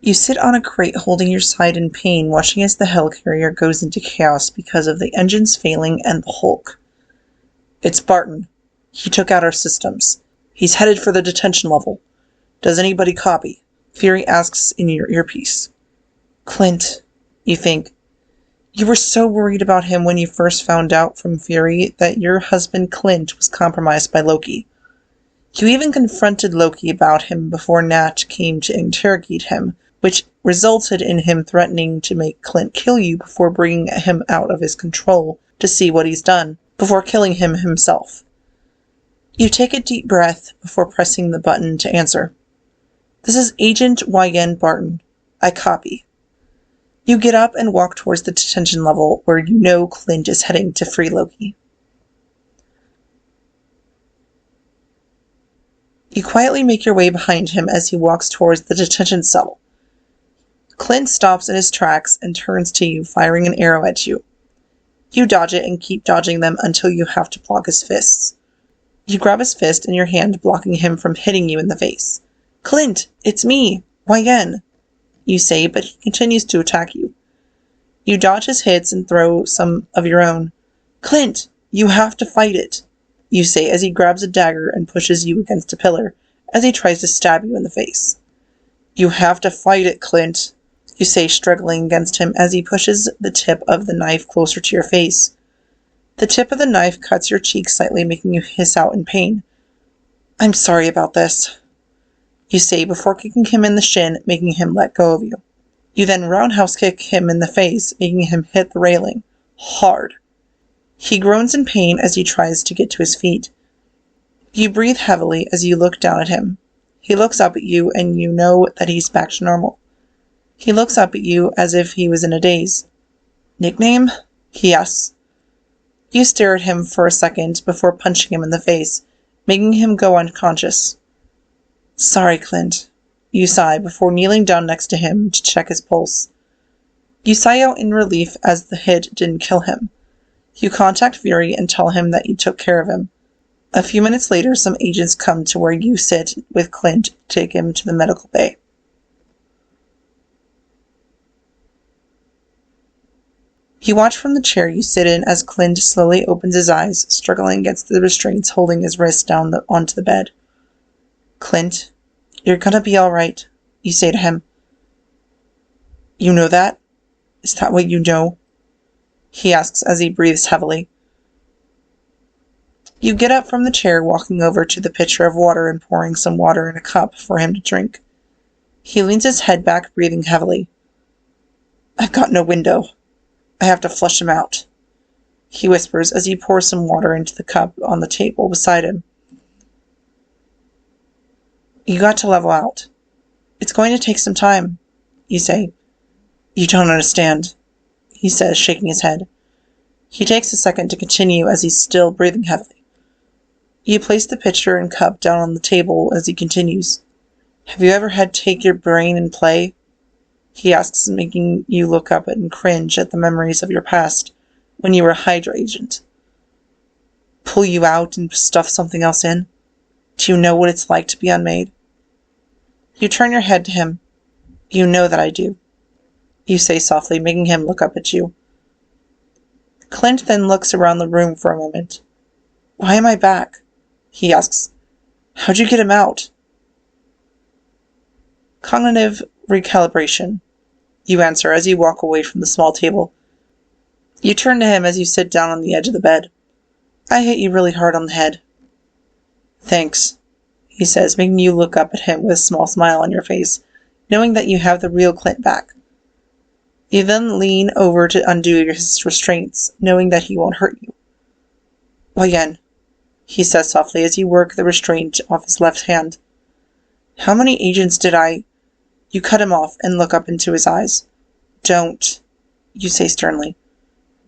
You sit on a crate holding your side in pain, watching as the helicarrier goes into chaos because of the engines failing and the Hulk. It's Barton. He took out our systems. He's headed for the detention level. Does anybody copy? Fury asks in your earpiece. Clint, you think. You were so worried about him when you first found out from Fury that your husband Clint was compromised by Loki. You even confronted Loki about him before Nat came to interrogate him, which resulted in him threatening to make Clint kill you before bringing him out of his control to see what he's done, before killing him himself. You take a deep breath before pressing the button to answer. This is Agent YN Barton. I copy. You get up and walk towards the detention level where you know Clint is heading to free Loki. You quietly make your way behind him as he walks towards the detention cell. Clint stops in his tracks and turns to you, firing an arrow at you. You dodge it and keep dodging them until you have to block his fists. You grab his fist in your hand, blocking him from hitting you in the face. Clint, it's me, YN, you say, but he continues to attack you. You dodge his hits and throw some of your own. Clint, you have to fight it, you say as he grabs a dagger and pushes you against a pillar as he tries to stab you in the face. You have to fight it, Clint, you say, struggling against him as he pushes the tip of the knife closer to your face. The tip of the knife cuts your cheek slightly, making you hiss out in pain. I'm sorry about this, you say before kicking him in the shin, making him let go of you. You then roundhouse kick him in the face, making him hit the railing. Hard. He groans in pain as he tries to get to his feet. You breathe heavily as you look down at him. He looks up at you and you know that he's back to normal. He looks up at you as if he was in a daze. Nickname? He asks. You stare at him for a second before punching him in the face, making him go unconscious. Sorry, Clint, you sigh before kneeling down next to him to check his pulse. You sigh out in relief as the hit didn't kill him. You contact Fury and tell him that you took care of him. A few minutes later, some agents come to where you sit with Clint to take him to the medical bay. You watch from the chair you sit in as Clint slowly opens his eyes, struggling against the restraints holding his wrist down onto the bed. Clint, you're gonna be all right, you say to him. You know that? Is that what you know? He asks as he breathes heavily. You get up from the chair, walking over to the pitcher of water and pouring some water in a cup for him to drink. He leans his head back, breathing heavily. I've got no window. I have to flush him out, he whispers as he pours some water into the cup on the table beside him. You got to level out. It's going to take some time, you say. You don't understand, he says, shaking his head. He takes a second to continue as he's still breathing heavily. You place the pitcher and cup down on the table as he continues. Have you ever had take your brain and play? He asks, making you look up and cringe at the memories of your past, when you were a Hydra agent. Pull you out and stuff something else in? Do you know what it's like to be unmade? You turn your head to him. You know that I do, you say softly, making him look up at you. Clint then looks around the room for a moment. Why am I back? He asks. How'd you get him out? Cognitive recalibration, you answer as you walk away from the small table. You turn to him as you sit down on the edge of the bed. I hit you really hard on the head. Thanks, he says, making you look up at him with a small smile on your face, knowing that you have the real Clint back. You then lean over to undo his restraints, knowing that he won't hurt you. YN, he says softly as you work the restraint off his left hand. How many agents did I... You cut him off and look up into his eyes. Don't, you say sternly.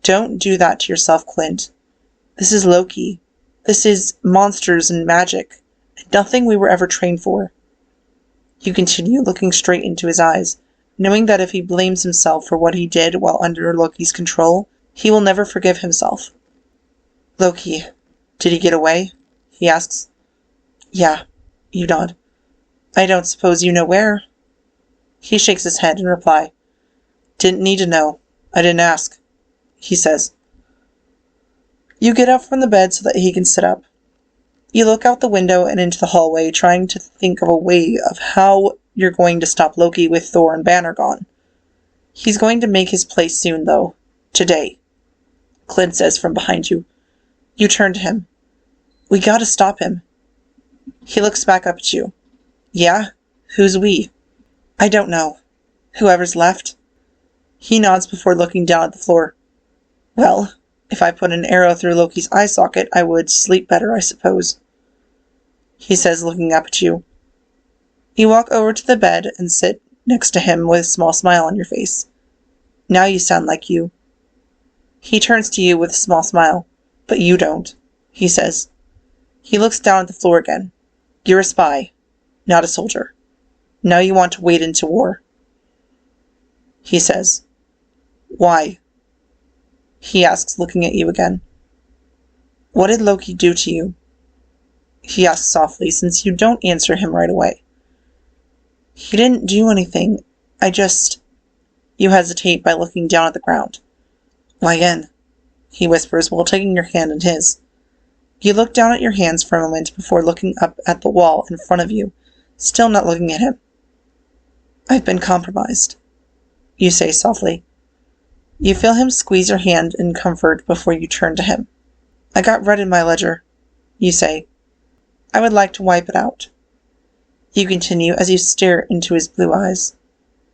Don't do that to yourself, Clint. This is Loki. This is monsters and magic, and nothing we were ever trained for. You continue, looking straight into his eyes, knowing that if he blames himself for what he did while under Loki's control, he will never forgive himself. Loki, did he get away? He asks. Yeah, you nod. I don't suppose you know where? He shakes his head in reply. Didn't need to know. I didn't ask, he says. You get up from the bed so that he can sit up. You look out the window and into the hallway, trying to think of a way of how you're going to stop Loki with Thor and Banner gone. He's going to make his play soon, though. Today. Clint says from behind you. You turn to him. We gotta stop him. He looks back up at you. Yeah? Who's we? I don't know. Whoever's left. He nods before looking down at the floor. Well, if I put an arrow through Loki's eye socket, I would sleep better, I suppose. He says, looking up at you. You walk over to the bed and sit next to him with a small smile on your face. Now you sound like you. He turns to you with a small smile. But you don't, he says. He looks down at the floor again. You're a spy, not a soldier. Now you want to wade into war. He says. Why? He asks, looking at you again. What did Loki do to you? He asks softly, since you don't answer him right away. He didn't do anything. I just... You hesitate by looking down at the ground. Why again? He whispers while taking your hand in his. You look down at your hands for a moment before looking up at the wall in front of you, still not looking at him. I've been compromised, you say softly. You feel him squeeze your hand in comfort before you turn to him. I got red in my ledger, you say. I would like to wipe it out. You continue as you stare into his blue eyes.